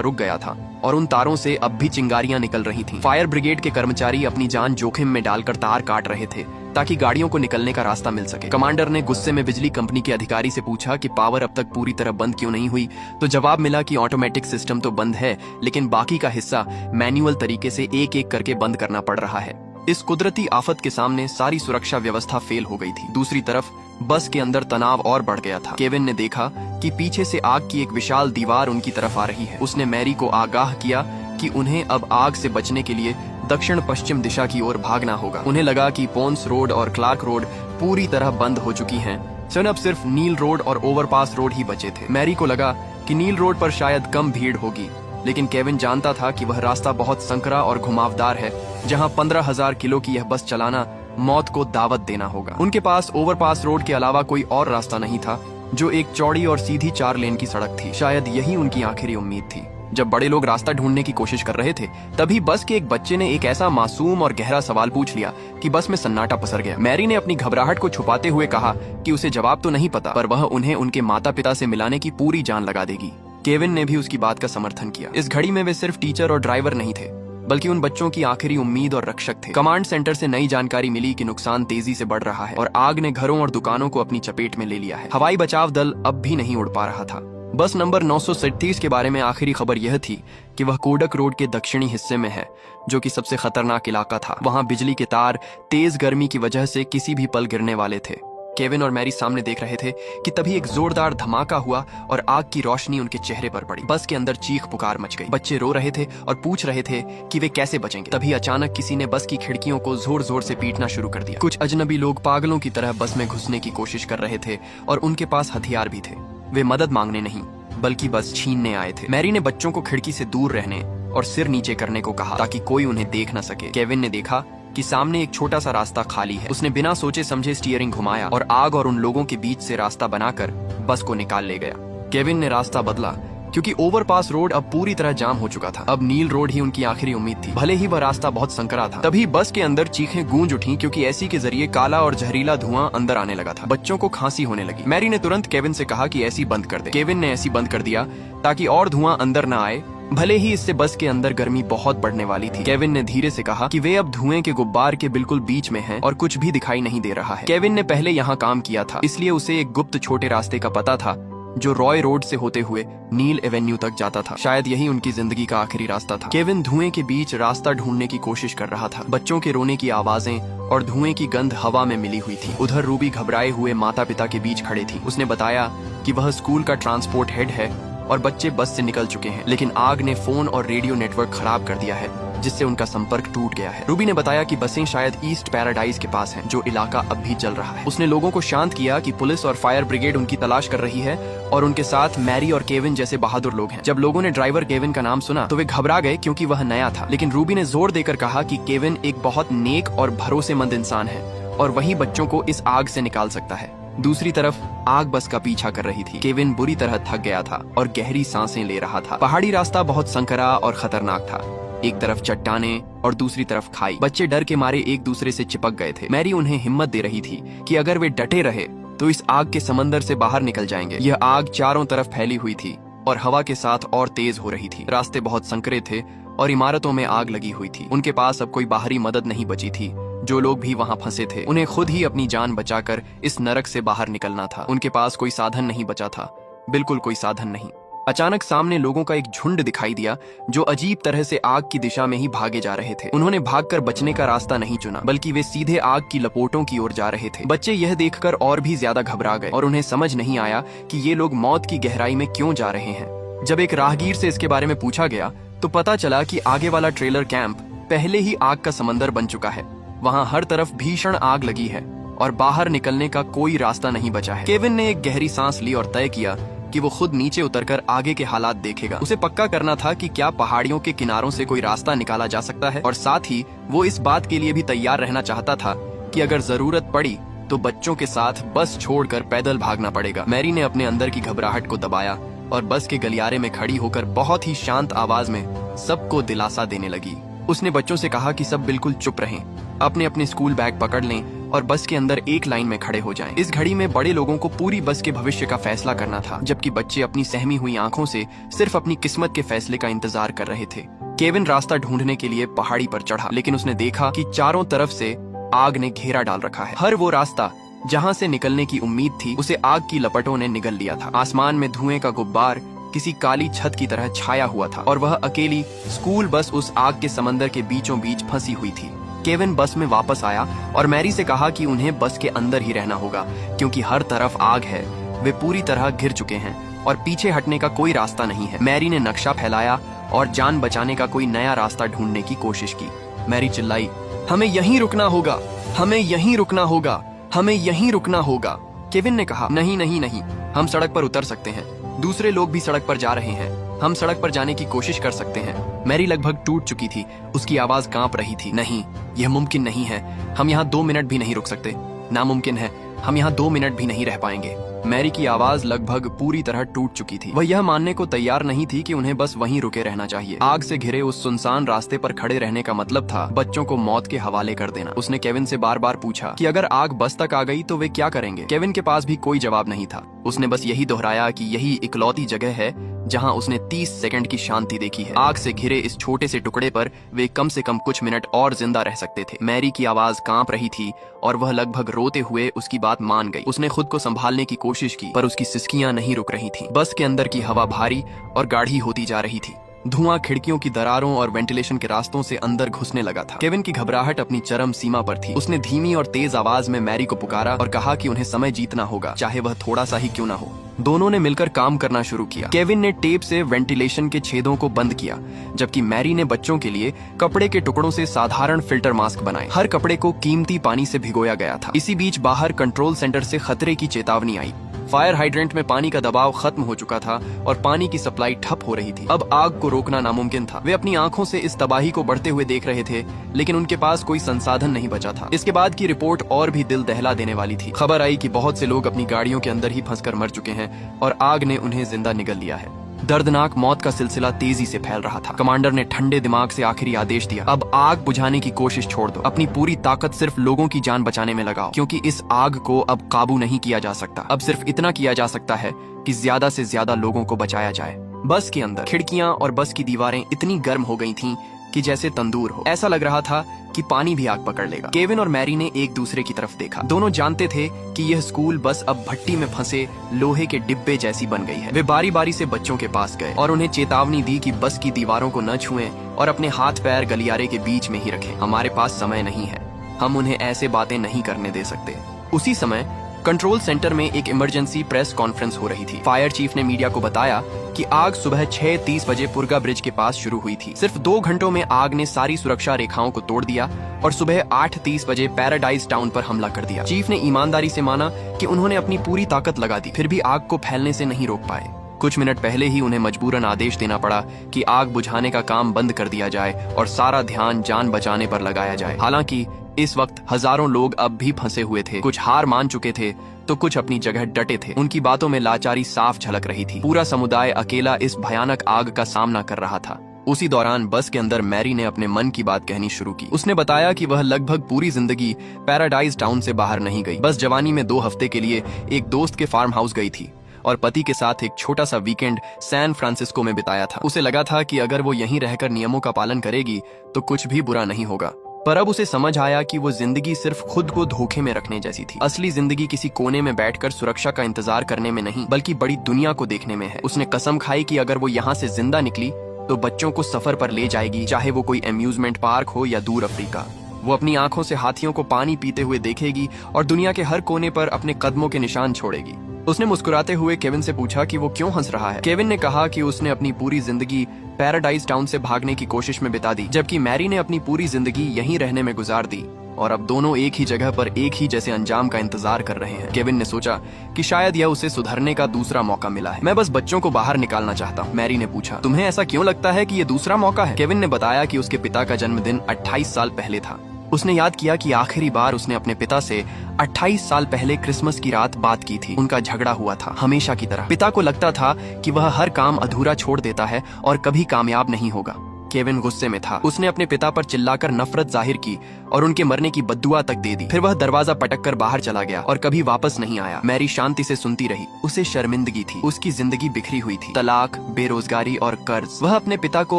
[SPEAKER 1] रुक गया था और उन तारों से अब भी चिंगारियां निकल रही थीं। फायर ब्रिगेड के कर्मचारी अपनी जान जोखिम में डालकर तार काट रहे थे ताकि गाड़ियों को निकलने का रास्ता मिल सके। कमांडर ने गुस्से में बिजली कंपनी के अधिकारी से पूछा कि पावर अब तक पूरी तरह बंद क्यों नहीं हुई, तो जवाब मिला कि ऑटोमेटिक सिस्टम तो बंद है, लेकिन बाकी का हिस्सा मैन्युअल तरीके से एक एक करके बंद करना पड़ रहा है। इस कुदरती आफत के सामने सारी सुरक्षा व्यवस्था फेल हो गई थी। दूसरी तरफ बस के अंदर तनाव और बढ़ गया था। केविन ने देखा कि पीछे से आग की एक विशाल दीवार उनकी तरफ आ रही है। उसने मैरी को आगाह किया कि उन्हें अब आग से बचने के लिए दक्षिण पश्चिम दिशा की ओर भागना होगा। उन्हें लगा कि पोन्स रोड और क्लार्क रोड पूरी तरह बंद हो चुकी हैं। अब सिर्फ नील रोड और ओवरपास रोड ही बचे थे। मैरी को लगा कि नील रोड पर शायद कम भीड़ होगी, लेकिन केविन जानता था कि वह रास्ता बहुत संकरा और घुमावदार है, जहां 15,000 किलो की यह बस चलाना मौत को दावत देना होगा। उनके पास ओवरपास रोड के अलावा कोई और रास्ता नहीं था, जो एक चौड़ी और सीधी 4 लेन की सड़क थी। शायद यही उनकी आखिरी उम्मीद थी। जब बड़े लोग रास्ता ढूंढने की कोशिश कर रहे थे, तभी बस के एक बच्चे ने एक ऐसा मासूम और गहरा सवाल पूछ लिया कि बस में सन्नाटा पसर गया। मैरी ने अपनी घबराहट को छुपाते हुए कहा कि उसे जवाब तो नहीं पता, पर वह उन्हें उनके माता पिता से मिलाने की पूरी जान लगा देगी। केविन ने भी उसकी बात का समर्थन किया। इस घड़ी में वे सिर्फ टीचर और ड्राइवर नहीं थे, बल्कि उन बच्चों की आखिरी उम्मीद और रक्षक थे। कमांड सेंटर से नई जानकारी मिली कि नुकसान तेजी से बढ़ रहा है और आग ने घरों और दुकानों को अपनी चपेट में ले लिया है। हवाई बचाव दल अब भी नहीं उड़ पा रहा था। बस नंबर 937 के बारे में आखिरी खबर यह थी कि वह कोडक रोड के दक्षिणी हिस्से में है, जो कि सबसे खतरनाक इलाका था। वहां बिजली के तार तेज गर्मी की वजह से किसी भी पल गिरने वाले थे। केविन और मैरी सामने देख रहे थे कि तभी एक जोरदार धमाका हुआ और आग की रोशनी उनके चेहरे पर पड़ी। बस के अंदर चीख पुकार मच गई। बच्चे रो रहे थे और पूछ रहे थे कि वे कैसे बचेंगे। तभी अचानक किसी ने बस की खिड़कियों को जोर जोर से पीटना शुरू कर दिया। कुछ अजनबी लोग पागलों की तरह बस में घुसने की कोशिश कर रहे थे और उनके पास हथियार भी थे। वे मदद मांगने नहीं, बल्कि बस छीनने आए थे। मैरी ने बच्चों को खिड़की से दूर रहने और सिर नीचे करने को कहा ताकि कोई उन्हें देख न सके। केविन ने देखा कि सामने एक छोटा सा रास्ता खाली है। उसने बिना सोचे समझे स्टीयरिंग घुमाया और आग और उन लोगों के बीच से रास्ता बनाकर बस को निकाल ले गया। केविन ने रास्ता बदला क्योंकि ओवरपास रोड अब पूरी तरह जाम हो चुका था। अब नील रोड ही उनकी आखिरी उम्मीद थी, भले ही वह रास्ता बहुत संकरा था। तभी बस के अंदर चीखें गूंज उठी क्योंकि एसी के जरिए काला और जहरीला धुआं अंदर आने लगा था। बच्चों को खांसी होने लगी। मैरी ने तुरंत केविन से कहा कि एसी बंद कर दे। केविन ने एसी बंद कर दिया ताकि और धुआं अंदर न आए, भले ही इससे बस के अंदर गर्मी बहुत बढ़ने वाली थी। केविन ने धीरे से कहा कि वे अब धुएं के गुब्बार के बिल्कुल बीच में हैं और कुछ भी दिखाई नहीं दे रहा है। केविन ने पहले यहाँ काम किया था, इसलिए उसे एक गुप्त छोटे रास्ते का पता था जो रॉय रोड से होते हुए नील एवेन्यू तक जाता था। शायद यही उनकी जिंदगी का आखिरी रास्ता था। केविन धुएं के बीच रास्ता ढूंढने की कोशिश कर रहा था। बच्चों के रोने की आवाजें और धुएं की गंध हवा में मिली हुई थी। उधर रूबी घबराए हुए माता पिता के बीच खड़े थी। उसने बताया कि वह स्कूल का ट्रांसपोर्ट हेड है और बच्चे बस से निकल चुके हैं, लेकिन आग ने फोन और रेडियो नेटवर्क खराब कर दिया है, जिससे उनका संपर्क टूट गया है। रूबी ने बताया कि बसें शायद ईस्ट पैराडाइज के पास हैं, जो इलाका अब भी जल रहा है। उसने लोगों को शांत किया कि पुलिस और फायर ब्रिगेड उनकी तलाश कर रही है और उनके साथ मैरी और केविन जैसे बहादुर लोग हैं। जब लोगों ने ड्राइवर केविन का नाम सुना तो वे घबरा गए क्योंकि वह नया था, लेकिन रूबी ने जोर देकर कहा कि केविन एक बहुत नेक और भरोसेमंद इंसान है और वही बच्चों को इस आग से निकाल सकता है। दूसरी तरफ आग बस का पीछा कर रही थी। केविन बुरी तरह थक गया था और गहरी सांसें ले रहा था। पहाड़ी रास्ता बहुत संकरा और खतरनाक था। एक तरफ चट्टाने और दूसरी तरफ खाई। बच्चे डर के मारे एक दूसरे से चिपक गए थे। मैरी उन्हें हिम्मत दे रही थी कि अगर वे डटे रहे तो इस आग के समंदर से बाहर निकल जाएंगे। यह आग चारों तरफ फैली हुई थी और हवा के साथ और तेज हो रही थी। रास्ते बहुत संकरे थे और इमारतों में आग लगी हुई थी। उनके पास अब कोई बाहरी मदद नहीं बची थी। जो लोग भी वहां फंसे थे, उन्हें खुद ही अपनी जान बचाकर इस नरक से बाहर निकलना था। उनके पास कोई साधन नहीं बचा था, बिल्कुल कोई साधन नहीं। अचानक सामने लोगों का एक झुंड दिखाई दिया जो अजीब तरह से आग की दिशा में ही भागे जा रहे थे। उन्होंने भागकर बचने का रास्ता नहीं चुना, बल्कि वे सीधे आग की लपोटों की ओर जा रहे थे। बच्चे यह देखकर और भी ज्यादा घबरा गए और उन्हें समझ नहीं आया कि ये लोग मौत की गहराई में क्यों जा रहे हैं। जब एक राहगीर से इसके बारे में पूछा गया तो पता चला कि आगे वाला ट्रेलर कैंप पहले ही आग का समंदर बन चुका है। वहां हर तरफ भीषण आग लगी है और बाहर निकलने का कोई रास्ता नहीं बचा है। केविन ने एक गहरी सांस ली और तय किया कि वो खुद नीचे उतरकर आगे के हालात देखेगा। उसे पक्का करना था कि क्या पहाड़ियों के किनारों से कोई रास्ता निकाला जा सकता है, और साथ ही वो इस बात के लिए भी तैयार रहना चाहता था कि अगर जरूरत पड़ी तो बच्चों के साथ बस छोड़कर पैदल भागना पड़ेगा। मैरी ने अपने अंदर की घबराहट को दबाया और बस के गलियारे में खड़ी होकर बहुत ही शांत आवाज में सबको दिलासा देने लगी। उसने बच्चों से कहा कि सब बिल्कुल चुप रहें, अपने अपने स्कूल बैग पकड़ लें और बस के अंदर एक लाइन में खड़े हो जाएं। इस घड़ी में बड़े लोगों को पूरी बस के भविष्य का फैसला करना था, जबकि बच्चे अपनी सहमी हुई आंखों से सिर्फ अपनी किस्मत के फैसले का इंतजार कर रहे थे। केविन रास्ता ढूंढने के लिए पहाड़ी पर चढ़ा, लेकिन उसने देखा कि चारों तरफ से आग ने घेरा डाल रखा है। हर वो रास्ता जहाँ से निकलने की उम्मीद थी, उसे आग की लपटों ने निगल लिया था। आसमान में धुएं का गुब्बार किसी काली छत की तरह छाया हुआ था और वह अकेली स्कूल बस उस आग के समंदर के बीचों बीच फंसी हुई थी। केविन बस में वापस आया और मैरी से कहा कि उन्हें बस के अंदर ही रहना होगा, क्योंकि हर तरफ आग है, वे पूरी तरह घिर चुके हैं और पीछे हटने का कोई रास्ता नहीं है। मैरी ने नक्शा फैलाया और जान बचाने का कोई नया रास्ता ढूंढने की कोशिश की। मैरी चिल्लाई, हमें यहीं रुकना होगा, हमें यहीं रुकना होगा, हमें यहीं रुकना होगा। केविन ने कहा, नहीं नहीं नहीं, हम सड़क पर उतर सकते हैं, दूसरे लोग भी सड़क पर जा रहे हैं, हम सड़क पर जाने की कोशिश कर सकते हैं। मैरी लगभग टूट चुकी थी, उसकी आवाज कांप रही थी। नहीं, यह मुमकिन नहीं है, हम यहाँ 2 मिनट भी नहीं रुक सकते, नामुमकिन है, हम यहाँ 2 मिनट भी नहीं रह पाएंगे। मैरी की आवाज लगभग पूरी तरह टूट चुकी थी। वह यह मानने को तैयार नहीं थी कि उन्हें बस वहीं रुके रहना चाहिए। आग से घिरे उस सुनसान रास्ते पर खड़े रहने का मतलब था बच्चों को मौत के हवाले कर देना। उसने केविन से बार बार पूछा कि अगर आग बस तक आ गई तो वे क्या करेंगे। केविन के पास भी कोई जवाब नहीं था। उसने बस यही दोहराया कि यही इकलौती जगह है जहां उसने 30 सेकंड की शांति देखी है। आग से घिरे इस छोटे से टुकड़े पर वे कम से कम कुछ मिनट और जिंदा रह सकते थे। मैरी की आवाज कांप रही थी और वह लगभग रोते हुए उसकी बात मान गई। उसने खुद को संभालने की कोशिश की, पर उसकी सिसकियां नहीं रुक रही थीं। बस के अंदर की हवा भारी और गाढ़ी होती जा रही थी। धुआं खिड़कियों की दरारों और वेंटिलेशन के रास्तों से अंदर घुसने लगा था। केविन की घबराहट अपनी चरम सीमा पर थी। उसने धीमी और तेज आवाज में मैरी को पुकारा और कहा कि उन्हें समय जीतना होगा, चाहे वह थोड़ा सा ही क्यों ना हो। दोनों ने मिलकर काम करना शुरू किया। केविन ने टेप से वेंटिलेशन के छेदों को बंद किया, जबकि मैरी ने बच्चों के लिए कपड़े के टुकड़ों से साधारण फिल्टर मास्क बनाए। हर कपड़े को कीमती पानी से भिगोया गया था। इसी बीच बाहर कंट्रोल सेंटर से खतरे की चेतावनी आई। फायर हाइड्रेंट में पानी का दबाव खत्म हो चुका था और पानी की सप्लाई ठप हो रही थी। अब आग को रोकना नामुमकिन था। वे अपनी आंखों से इस तबाही को बढ़ते हुए देख रहे थे, लेकिन उनके पास कोई संसाधन नहीं बचा था। इसके बाद की रिपोर्ट और भी दिल दहला देने वाली थी। खबर आई कि बहुत से लोग अपनी गाड़ियों के अंदर ही फंसकर मर चुके हैं और आग ने उन्हें जिंदा निगल लिया है। दर्दनाक मौत का सिलसिला तेजी से फैल रहा था। कमांडर ने ठंडे दिमाग से आखिरी आदेश दिया, अब आग बुझाने की कोशिश छोड़ दो, अपनी पूरी ताकत सिर्फ लोगों की जान बचाने में लगाओ, क्योंकि इस आग को अब काबू नहीं किया जा सकता। अब सिर्फ इतना किया जा सकता है कि ज्यादा से ज्यादा लोगों को बचाया जाए। बस के अंदर खिड़कियां और बस की दीवारें इतनी गर्म हो गई थीं कि जैसे तंदूर हो। ऐसा लग रहा था कि पानी भी आग पकड़ लेगा। केविन और मैरी ने एक दूसरे की तरफ देखा। दोनों जानते थे कि यह स्कूल बस अब भट्टी में फंसे लोहे के डिब्बे जैसी बन गई है। वे बारी बारी से बच्चों के पास गए और उन्हें चेतावनी दी कि बस की दीवारों को न छुएं और अपने हाथ पैर गलियारे के बीच में ही रखें। हमारे पास समय नहीं है, हम उन्हें ऐसे बातें नहीं करने दे सकते। उसी समय कंट्रोल सेंटर में एक इमरजेंसी प्रेस कॉन्फ्रेंस हो रही थी। फायर चीफ ने मीडिया को बताया कि आग सुबह 6:30 बजे पुरगा ब्रिज के पास शुरू हुई थी। सिर्फ 2 घंटों में आग ने सारी सुरक्षा रेखाओं को तोड़ दिया और सुबह 8:30 बजे पैराडाइज टाउन पर हमला कर दिया। चीफ ने ईमानदारी से माना कि उन्होंने अपनी पूरी ताकत लगा दी, फिर भी आग को फैलने से नहीं रोक पाए। कुछ मिनट पहले ही उन्हें मजबूरन आदेश देना पड़ा कि आग बुझाने का काम बंद कर दिया जाए और सारा ध्यान जान बचाने पर लगाया जाए। हालांकि इस वक्त हजारों लोग अब भी फंसे हुए थे। कुछ हार मान चुके थे तो कुछ अपनी जगह डटे थे। उनकी बातों में लाचारी साफ झलक रही थी। पूरा समुदाय अकेला इस भयानक आग का सामना कर रहा था। उसी दौरान बस के अंदर मैरी ने अपने मन की बात कहनी शुरू की। उसने बताया कि वह लगभग पूरी जिंदगी पैराडाइज टाउन से बाहर नहीं गई। बस जवानी में 2 हफ्ते के लिए एक दोस्त के फार्म हाउस गई थी और पति के साथ एक छोटा सा वीकेंड सैन फ्रांसिस्को में बिताया था। उसे लगा था कि अगर वो यहीं रहकर नियमों का पालन करेगी तो कुछ भी बुरा नहीं होगा। पर अब उसे समझ आया कि वो जिंदगी सिर्फ खुद को धोखे में रखने जैसी थी। असली जिंदगी किसी कोने में बैठकर सुरक्षा का इंतजार करने में नहीं, बल्कि बड़ी दुनिया को देखने में है। उसने कसम खाई कि अगर वो यहाँ से जिंदा निकली तो बच्चों को सफर पर ले जाएगी, चाहे वो कोई अम्यूजमेंट पार्क हो या दूर अफ्रीका। वो अपनी आंखों से हाथियों को पानी पीते हुए देखेगी और दुनिया के हर कोने पर अपने कदमों के निशान छोड़ेगी। उसने मुस्कुराते हुए केविन से पूछा कि वो क्यों हंस रहा है। केविन ने कहा कि उसने अपनी पूरी जिंदगी पैराडाइज टाउन से भागने की कोशिश में बिता दी, जबकि मैरी ने अपनी पूरी जिंदगी यहीं रहने में गुजार दी और अब दोनों एक ही जगह पर एक ही जैसे अंजाम का इंतजार कर रहे हैं। केविन ने सोचा कि शायद यह उसे सुधरने का दूसरा मौका मिला है। मैं बस बच्चों को बाहर निकालना चाहता हूँ। मैरी ने पूछा, तुम्हें ऐसा क्यों लगता है कि ये दूसरा मौका है? केविन ने बताया कि उसके पिता का जन्मदिन 28 साल पहले था। उसने याद किया कि आखिरी बार उसने अपने पिता से 28 साल पहले क्रिसमस की रात बात की थी। उनका झगड़ा हुआ था, हमेशा की तरह। पिता को लगता था कि वह हर काम अधूरा छोड़ देता है और कभी कामयाब नहीं होगा। केविन गुस्से में था। उसने अपने पिता पर चिल्लाकर नफरत जाहिर की और उनके मरने की बद्दुआ तक दे दी। फिर वह दरवाजा पटककर बाहर चला गया और कभी वापस नहीं आया। मैरी शांति से सुनती रही। उसे शर्मिंदगी थी। उसकी जिंदगी बिखरी हुई थी, तलाक, बेरोजगारी और कर्ज। वह अपने पिता को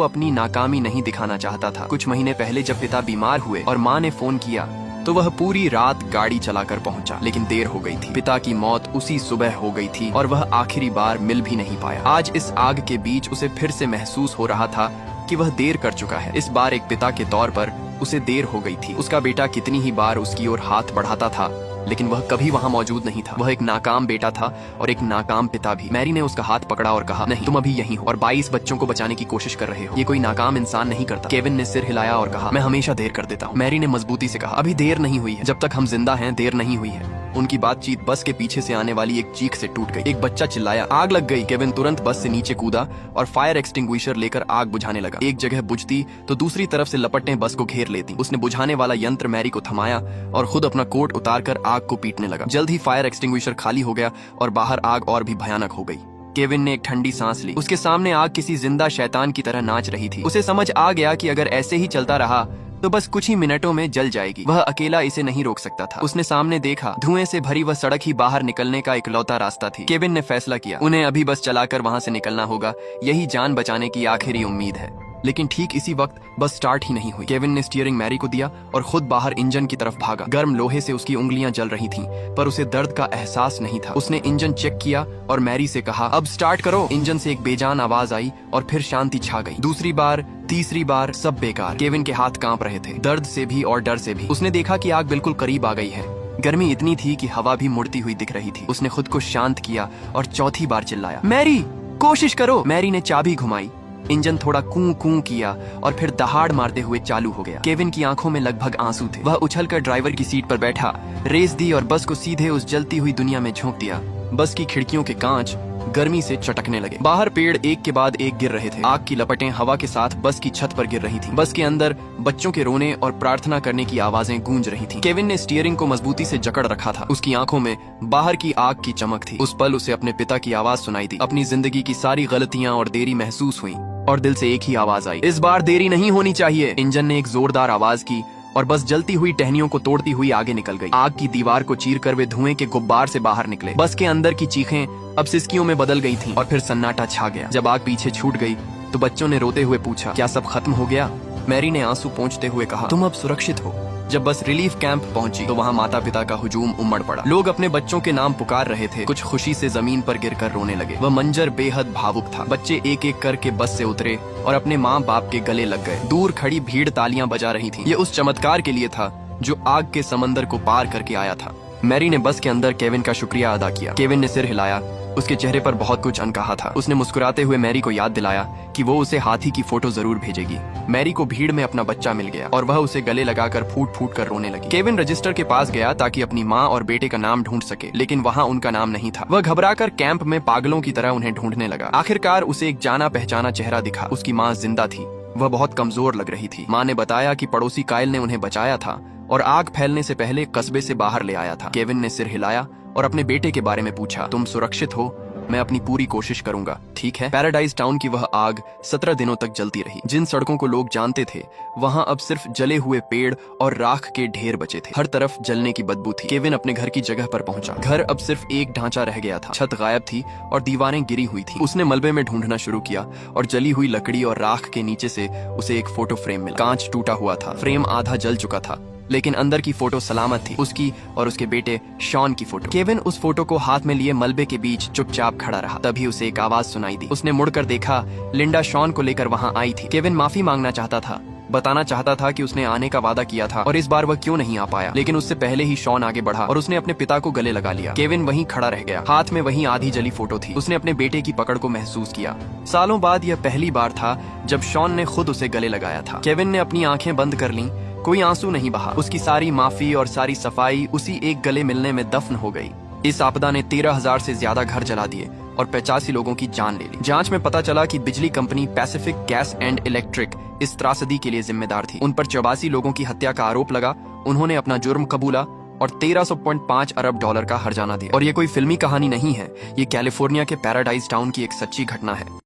[SPEAKER 1] अपनी नाकामी नहीं दिखाना चाहता था। कुछ महीने पहले जब पिता बीमार हुए और माँ ने फोन किया तो वह पूरी रात गाड़ी चलाकर पहुंचा, लेकिन देर हो गई थी। पिता की मौत उसी सुबह हो गई थी और वह आखिरी बार मिल भी नहीं पाया। आज इस आग के बीच उसे फिर से महसूस हो रहा था कि वह देर कर चुका है। इस बार एक पिता के तौर पर उसे देर हो गई थी। उसका बेटा कितनी ही बार उसकी ओर हाथ बढ़ाता था, लेकिन वह कभी वहां मौजूद नहीं था। वह एक नाकाम बेटा था और एक नाकाम पिता भी। मैरी ने उसका हाथ पकड़ा और कहा, नहीं, तुम अभी यहीं हो और 22 बच्चों को बचाने की कोशिश कर रहे हो। ये कोई नाकाम इंसान नहीं करता। केविन ने सिर हिलाया और कहा, मैं हमेशा देर कर देता हूँ। मैरी ने मजबूती से कहा, अभी देर नहीं हुई है। जब तक हम जिंदा हैं, देर नहीं हुई है। उनकी बातचीत बस के पीछे से आने वाली एक चीख से टूट गई। एक बच्चा चिल्लाया, आग लग गई। केविन तुरंत बस से नीचे कूदा और फायर एक्सटिंग्विशर लेकर आग बुझाने लगा। एक जगह बुझती तो दूसरी तरफ से लपटें बस को घेर लेती। उसने बुझाने वाला यंत्र मैरी को थमाया और खुद अपना कोट उतारकर आग को पीटने लगा। जल्द ही फायर एक्सटिंग्विशर खाली हो गया और बाहर आग और भी भयानक हो गई। केविन ने एक ठंडी सांस ली। उसके सामने आग किसी जिंदा शैतान की तरह नाच रही थी। उसे समझ आ गया कि अगर ऐसे ही चलता रहा तो बस कुछ ही मिनटों में जल जाएगी। वह अकेला इसे नहीं रोक सकता था। उसने सामने देखा, धुएं से भरी वह सड़क ही बाहर निकलने का इकलौता रास्ता थी। केविन ने फैसला किया, उन्हें अभी बस चलाकर वहां से निकलना होगा। यही जान बचाने की आखिरी उम्मीद है। लेकिन ठीक इसी वक्त बस स्टार्ट ही नहीं हुई। केविन ने स्टीयरिंग मैरी को दिया और खुद बाहर इंजन की तरफ भागा। गर्म लोहे से उसकी उंगलियां जल रही थीं, पर उसे दर्द का एहसास नहीं था। उसने इंजन चेक किया और मैरी से कहा, अब स्टार्ट करो। इंजन से एक बेजान आवाज आई और फिर शांति छा गई। दूसरी बार, तीसरी बार, सब बेकार। केविन के हाथ कांप रहे थे, दर्द से भी और डर से भी। उसने देखा कि आग बिल्कुल करीब आ गई है। गर्मी इतनी थी कि हवा भी मुड़ती हुई दिख रही थी। उसने खुद को शांत किया और चौथी बार चिल्लाया, मैरी, कोशिश करो। मैरी ने चाबी घुमाई। इंजन थोड़ा कूं कूं किया और फिर दहाड़ मारते हुए चालू हो गया। केविन की आंखों में लगभग आंसू थे। वह उछलकर ड्राइवर की सीट पर बैठा, रेस दी और बस को सीधे उस जलती हुई दुनिया में झोंक दिया। बस की खिड़कियों के कांच गर्मी से चटकने लगे। बाहर पेड़ एक के बाद एक गिर रहे थे। आग की लपटें हवा के साथ बस की छत पर गिर रही थीं। बस के अंदर बच्चों के रोने और प्रार्थना करने की आवाजें गूंज रही थीं। केविन ने स्टीयरिंग को मजबूती से जकड़ रखा था। उसकी आंखों में बाहर की आग की चमक थी। उस पल उसे अपने पिता की आवाज सुनाई दी। अपनी जिंदगी की सारी गलतियां और देरी महसूस हुई और दिल से एक ही आवाज आई, इस बार देरी नहीं होनी चाहिए। इंजन ने एक जोरदार आवाज की और बस जलती हुई टहनियों को तोड़ती हुई आगे निकल गई। आग की दीवार को चीरकर वे धुएं के गुब्बार से बाहर निकले। बस के अंदर की चीखें अब सिसकियों में बदल गई थीं और फिर सन्नाटा छा गया। जब आग पीछे छूट गई तो बच्चों ने रोते हुए पूछा, क्या सब खत्म हो गया? मैरी ने आंसू पोंछते हुए कहा, तुम अब सुरक्षित हो। जब बस रिलीफ कैंप पहुंची तो वहां माता पिता का हुजूम उमड़ पड़ा। लोग अपने बच्चों के नाम पुकार रहे थे। कुछ खुशी से जमीन पर गिरकर रोने लगे। वह मंजर बेहद भावुक था। बच्चे एक एक करके बस से उतरे और अपने माँ बाप के गले लग गए। दूर खड़ी भीड़ तालियां बजा रही थी। ये उस चमत्कार के लिए था जो आग के समंदर को पार करके आया था। मैरी ने बस के अंदर केविन का शुक्रिया अदा किया। केविन ने सिर हिलाया। उसके चेहरे पर बहुत कुछ अनकहा था। उसने मुस्कुराते हुए मैरी को याद दिलाया कि वो उसे हाथी की फोटो जरूर भेजेगी। मैरी को भीड़ में अपना बच्चा मिल गया और वह उसे गले लगाकर फूट फूट कर रोने लगी। केविन रजिस्टर के पास गया ताकि अपनी माँ और बेटे का नाम ढूंढ सके, लेकिन वहाँ उनका नाम नहीं था। वह घबराकर कैंप में पागलों की तरह उन्हें ढूंढने लगा। आखिरकार उसे एक जाना पहचाना चेहरा दिखा। उसकी माँ जिंदा थी। वह बहुत कमजोर लग रही थी। माँ ने बताया कि पड़ोसी कायल ने उन्हें बचाया था और आग फैलने से पहले कस्बे से बाहर ले आया था। केविन ने सिर हिलाया और अपने बेटे के बारे में पूछा, तुम सुरक्षित हो? मैं अपनी पूरी कोशिश करूंगा, ठीक है? पैराडाइज टाउन की वह आग 17 दिनों तक जलती रही। जिन सड़कों को लोग जानते थे वहां अब सिर्फ जले हुए पेड़ और राख के ढेर बचे थे। हर तरफ जलने की बदबू थी। केविन अपने घर की जगह पर पहुंचा। घर अब सिर्फ एक ढांचा रह गया था। छत गायब थी और दीवारें गिरी हुई थी। उसने मलबे में ढूंढना शुरू किया और जली हुई लकड़ी और राख के नीचे से उसे एक फोटो फ्रेम मिला। कांच टूटा हुआ था। फ्रेम आधा जल चुका था, लेकिन अंदर की फोटो सलामत थी। उसकी और उसके बेटे शॉन की फोटो। केविन उस फोटो को हाथ में लिए मलबे के बीच चुपचाप खड़ा रहा। तभी उसे एक आवाज सुनाई दी। उसने मुड़कर देखा। लिंडा शॉन को लेकर वहां आई थी। केविन माफी मांगना चाहता था, बताना चाहता था कि उसने आने का वादा किया था और इस बार वह क्यों नहीं आ पाया। लेकिन उससे पहले ही शॉन आगे बढ़ा और उसने अपने पिता को गले लगा लिया। केविन वहीं खड़ा रह गया। हाथ में वहीं आधी जली फोटो थी। उसने अपने बेटे की पकड़ को महसूस किया। सालों बाद यह पहली बार था जब शॉन ने खुद उसे गले लगाया था। केविन ने अपनी आंखें बंद कर लीं। कोई आंसू नहीं बहा। उसकी सारी माफी और सारी सफाई उसी एक गले मिलने में दफन हो गई। इस आपदा ने 13,000 से ज्यादा घर जला दिए और 85 लोगों की जान ले ली। जांच में पता चला कि बिजली company Pacific gas and electric इस त्रासदी के लिए जिम्मेदार थी। उन पर 84 लोगों की हत्या का आरोप लगा। उन्होंने अपना जुर्म कबूला और 1300.5 अरब डॉलर का हर्जाना दिया। और ये कोई फिल्मी कहानी नहीं है, ये कैलिफोर्निया के पैराडाइज टाउन की एक सच्ची घटना है।